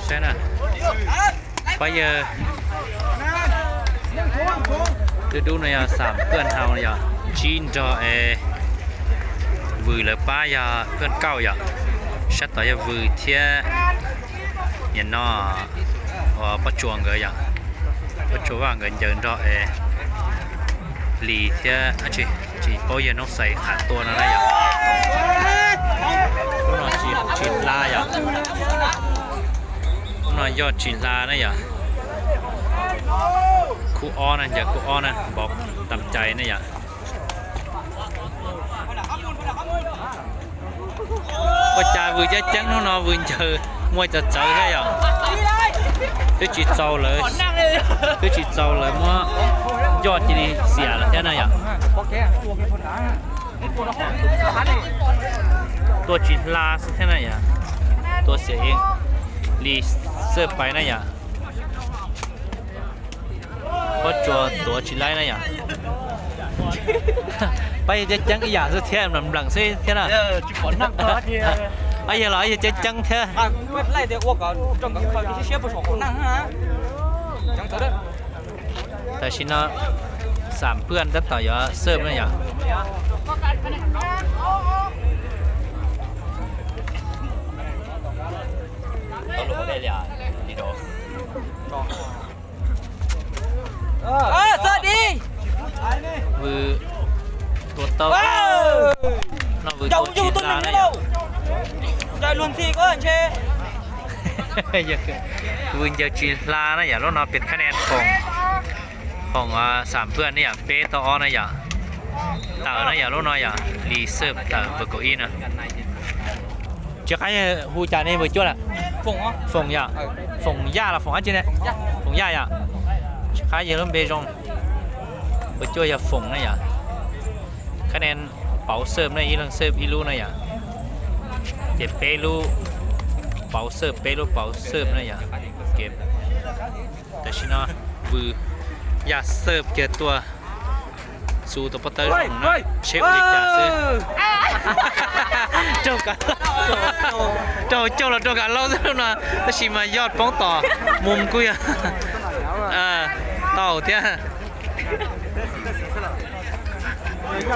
ใช่น่ะไปเยอะดูหน่อยสามเพื่อนเฮาเนี่ยจีนจอvừa là ba giờ cơn cao giờ sắp tới vừa thiê nhìn nó bắt chuồng rồi giờ bắt chuồng vào người dân đó lì thiê chỉ bao giờ nó xảy hạt tua nó đây giờ nó chỉ la giờ nó do chỉ la đấy giờ khu on này giờ khu on này bọc tầm chạy này giờ có cha vừa chết trắng nó vừa chờ mua chợ chợ thế à cái chỉ trâu lại cái chỉ trâu lại mua do chỉ đi xỉa là thế này àตัวchỉ la thế này àตัวเสียเองรีเสิร์ฟไปนะอย่าก็ตัวchỉไล่นะอย่าbây giờ trắng cái giả rất thêm làm lằng xe thế nào chỉ còn năng quá thì bây giờ nói giờ trắng thế quét lại thì tôi có trong cái khoa cái xếp một số năng hả trắng tới đấyแต่ชินะสามเพื่อนจะต่อยเสิร์ฟนะอย่าเอาลูกได้เลยดีโดสวัสดีมือตัวโตnó vừa chồng dù tôi đừng đâu trời luôn thì có anh chê vừa giờ chỉ là nóอย่าแล้วnóเป็นคะแนนของสามเพื่อนเนี่ยเป๊ะต่อนะอย่าต่อนะอย่าแล้วnóอย่ารีเซิร์ฟต่อเบอร์โกอินนะจะใครฮูจานี่vừa chút à phồng ya phồng ya là phồng gì này phồng ya yaใครgiờ nó bê trong vừa chút ya phồngนะอย่าคะแนนเป๋าเสิร์ฟนะอีลังเสิร์ฟอีลูนะอย่าเก็บเปลูเป๋าเสิร์ฟเปลูเป๋าเสิร์ฟนะอย่าเก็บแต่ชินะวืออย่าเสิร์ฟเกี่ยตัวสู้ตัวปัตเตอร์นะเชฟลิจ่าซื้อเจ้ากันเจ้าเราเจ้ากันเราซะนะแต่ชิมายอดป้องต่อมุมกูอ่ะต่อเท่า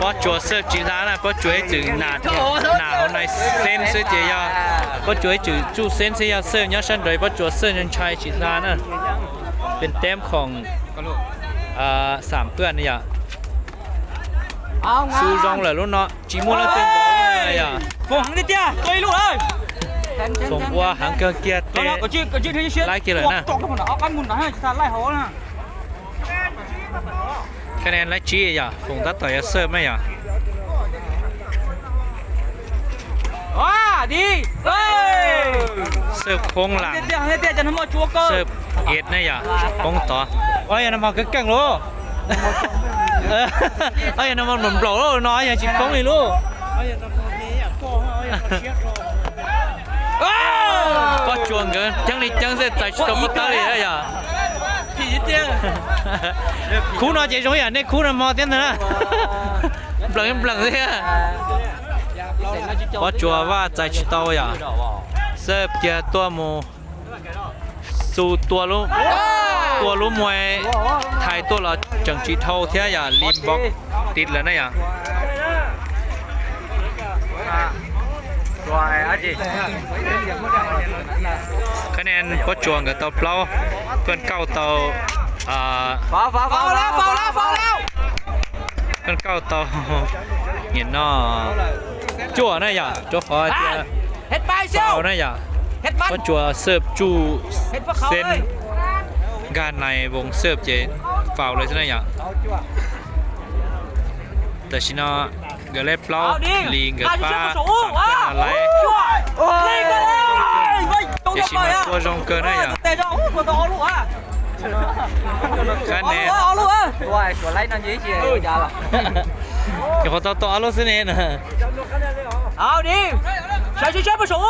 có chuột sơ chỉ ra là có chuối chữ nà hôm nay sen sơ chỉ ya có chuối chữ chu sen sơ ya sơ nhớ sân rồi có chuột sơ nhân trai chỉ ra nèเป็นแต้มของสามเพื่อนนี่อ่ะสู้รองเลยลูกเนาะจีมัวแล้วเป็นบอลเลยอ่ะฝงนิดเดียวตัวลูกเอ้ยส่งวัวหางเกียร์เตะไล่เกียร์เลยนะคะแนนไล่ชี้อ่ะฝงตัดต่อยเสิร์ฟไหมอ่ะว้าดีเฮ้ยเสิร์ฟโค้งหลังเดี๋ยวจะทำมาชัวร์ก็เสิร์ฟเอ็ดนะอย่าป้องต่อโอ้ยน้ำมันก็เก่งลูกโอ้ยน้ำมันหนุนโปร่ลูกน้อยอย่าจิ้มป้องเลยลูกก็ชวนเกินจังนี้จังเสร็จใจชุดตัวตาเลยนะอย่าcú nó chỉ giống như này cú nó mò tiếng nữa bận thế có chùa và chạy chỉ tàu ya sếp kia tua mù su tua lú mồi thay tua là chẳng chỉ thâu thế ya lim bọc tịt là này yaคะแนนก็จวงกับเตาเปล่าเพื่อนเก้าเตาphaoแล้วเพื่อนเก้าเตาเห็นเนาะจั่วนะอย่าจั่วขอเจ้าเปล่านะอย่าก็จั่วเสิร์ฟจูเส้นการในวงเสิร์ฟเจเปล่าเลยใช่ไหมอย่าแต่ชินะเกล็ดเปล่าลิงกับป้าสามเพื่อนอะไรจะชิมาตัวจงเกินนะอย่าคะแนน哇说来那你去回家了เดี๋ยวเขาต่อรถเส้นนี้นะเอาดิใช้ช่วยผสม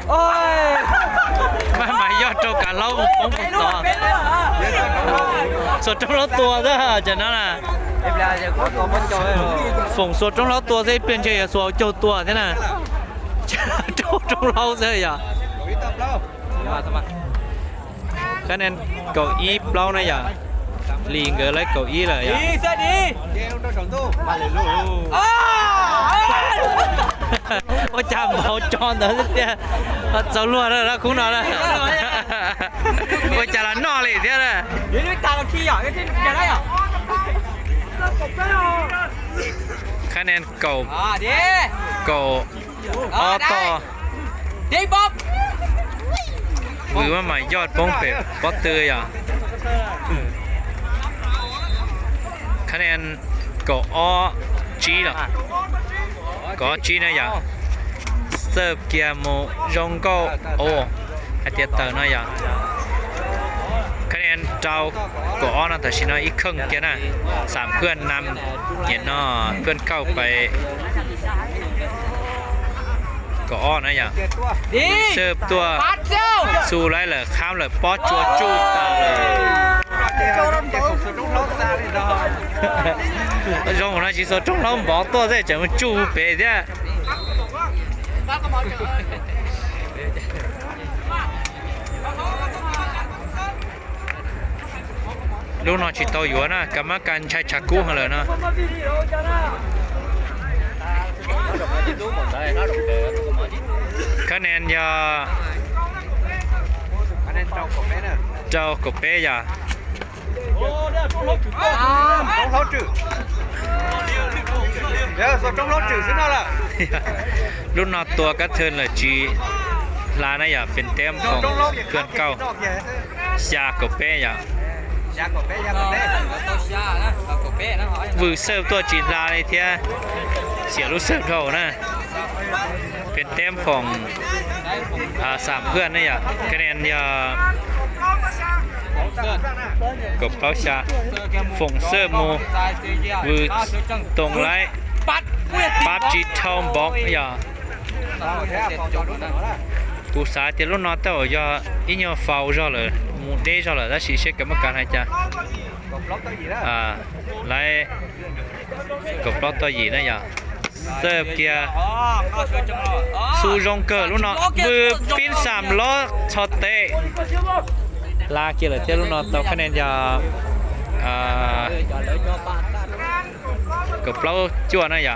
โอ้ยไม่ยอดโจกันเล่าป้องต่อสดtrongตัวด้วยจะนั่นน่ะฝงสดtrongตัวจะเปลี่ยนใจส่วนโจตัวใช่ไหมโจtrongเราใช่ไหม คะแนนเก้าอี้เปล่านะอย่าลีงเกอร์เลยเก้าอี้เลยอย่า đi xe đi à โอ้จำเขาจอนเถอะเนี่ยเจ้าล้วนแล้วคุ้งนอนแล้วโอ้จะละนอเลยเนี่ยนะ đi đi ta là khi à cái thiên nhà đây à คะแนนเก่า à đi เก่าออต่อ đi bóp หรือว่าหมายยอดป้องเป็ดป๊อตเตอร์อย่าคะแนนเก่าออจีหรอก็จีนะอย่าเสิร์ฟเกียร์โมยงก็โอไอเดียเตอร์นะอย่าคะแนนเจ้าก็ออนะแต่ชินะอีกครึ่งเกียร์นะสามเพื่อนนำเกียร์นอเพื่อนเข้าไปก็อ้อนะอย่า đi เสิร์ฟตัว bắt châu สู้ไรเหรอข้ามเลยป๊อจัวจูตาเลยรองหัวหน้าชีสจงเราบอกตัวได้จะมาจูเป๋เนี่ยลูกน้องชิโตอยู่นะกรรมการใช้ชักกู้เหรอนะคะแนนยาเจ้ากบเป้ยา à รุ่นนอตัวก็เทินเลยจีลานะอย่าเป็นเต็มของเพื่อนเก่ายากบเป้ยา tao xa đó tao có bé nó hỏi วือเสิร์ฟตัวจีนลาเลยเทียเสียรู้เสิร์ฟเท่านะเป็นเต็มของสามเพื่อนนะอย่าคะแนนยากบเป้าชาฝงเสิร์ฟโมวือตรงไร bắt ปั๊บจีทอมบอกอย่ากูสาเตียรุ่นนอเต้าอย่าอีเนาฟาวจ่อเลยมูเดจ่อเลยแล้วชี้เช็คกรรมการให้จ้าไล่กับปลอตตัวหยีนะอย่าเสิร์ฟเกียร์ซูจงเกอร์รุ่นนอมือปิ้น3ล้อช็อตเตะลาเกียร์เลยเจ้ารุ่นนอเต้าคะแนนอย่ากับเปล่าจั่วนะอย่า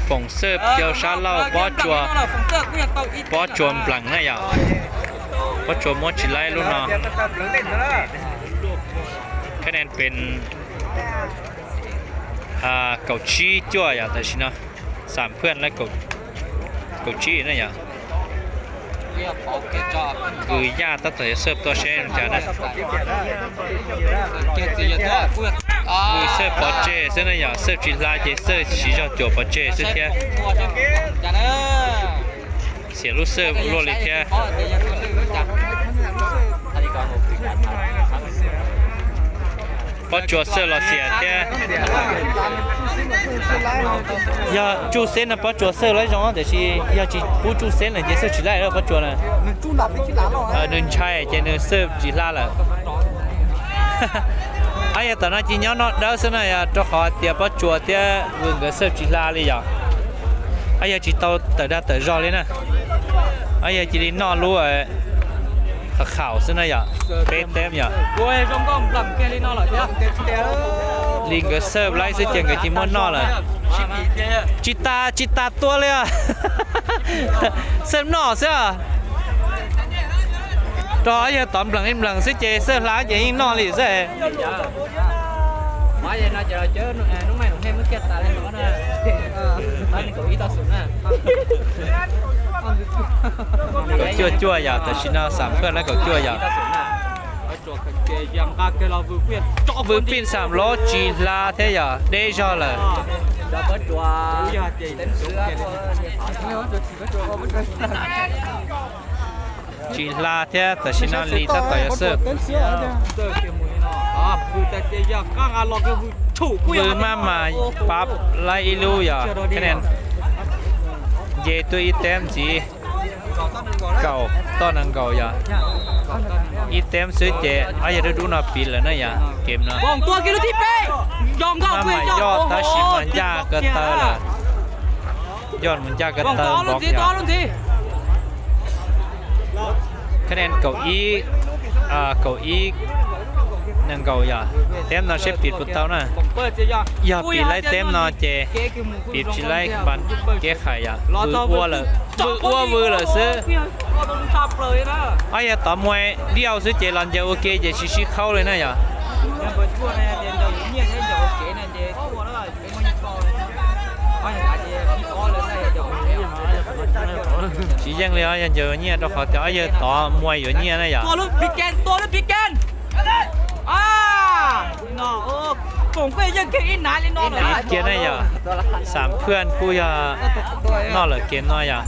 ฝงเสิร์ฟเกียวชาเล่าป้อจัวป้อจวมปลังนะอย่าป้อจวมมดชิไลรุ่นนอคะแนนเป็นเกาชีจั่วอย่าแต่ชินะสามเพื่อนและเกาชีนะอย่าคือย่าตั้งแต่เสิร์ฟตัวเชนจ้านะมือเสิร์ฟปอเจซึ่งนะอย่าเสิร์ฟจีลาเจเสิร์ฟชีจอจั่วปอเจซึ่งเทียเสียลูกเสิร์ฟรัวเลยเทียปอจั่วเสิร์ฟเราเสียเทียอย่าจูเซนนะปอจั่วเสิร์ฟแล้วจังแต่ชีอย่าจีปูจูเซนเลยเจเสิร์ฟจีลาแล้วปอจั่วนะหนึ่งใช่เจเนเสิร์ฟจีลาละไอ้ตอนนั้นจีนเนาะเดาซึ่งนะอย่าจะขอเตียปอจั่วเตียวิ่งกับเสิร์ฟจีลาเลยอย่าไอ้จีโตแต่ได้แต่รอเลยนะไอ้จีนอนรู้ไอ้ข่าวซึ่งนะอย่าเป็นเต็มอย่า ui trong con lầm kia đi nó lại thếลิงก็เสิร์ฟไล่ซึ่งเจงกับทีมอนนอเลยจิตาตัวเลยอ่ะ เสิร์ฟนอใช่ป่ะต่ออย่าตอมหลังอิมหลังซึ่งเจเสิร์ฟล้างเจยิงนอเลยใช่ nói vậy nó chờ chứ nó mày nó thêm cái kia ta lên nó nè tao đi cổ ý tao xuống nè ก็จั่วอย่าแต่ชินาสามเพื่อนแล้วก็จั่วอย่า วือปิ้น3ล้อจีลาเทียเดจอเลย จีลาเทียแต่ชินาลีตัดต่อยเสิร์ฟวือมาปั๊บไล่อิลูอย่าคะแนนเยตัวอีเต็มจีเก่าต้นนังเก่าอย่าอีเต็มซื้อเจอาอย่าดูน่าปีเลยนะอย่าเกมนะ vòng tua kia nó tiếp đi dòm มา không ใหม่ quyền ยอดตาชิมันยากเกินเตอร์เลยยอดมันยากเกิน vòng เตอร์ to บล็ luôn อก gì อย่า to luôn gì คะแนนเก้าอี้เก้าอี้นั่งเก้าอย่าเต็มเนาะเชฟปิดปุตเต้านะอย่าปิดไล่เต็มเนาะเจปิดชิไล่บันเก๊ไข่อย่าวัวเลยวัวมือเลยซื้อไอ้ยาต่อมวยเดียวซื้อเจรันจะโอเคเจชิเข้าเลยนะอย่าchỉ dân liệu dân giờ nhia đâu khó tới giờ tỏ mùi giờ nhia này giờตัวลูกพิกแกนnó cũng quay dân kia ít nãy lên nó ít kia này giờ sắm เพื่อนกูอย่า nó là kiến nó giờ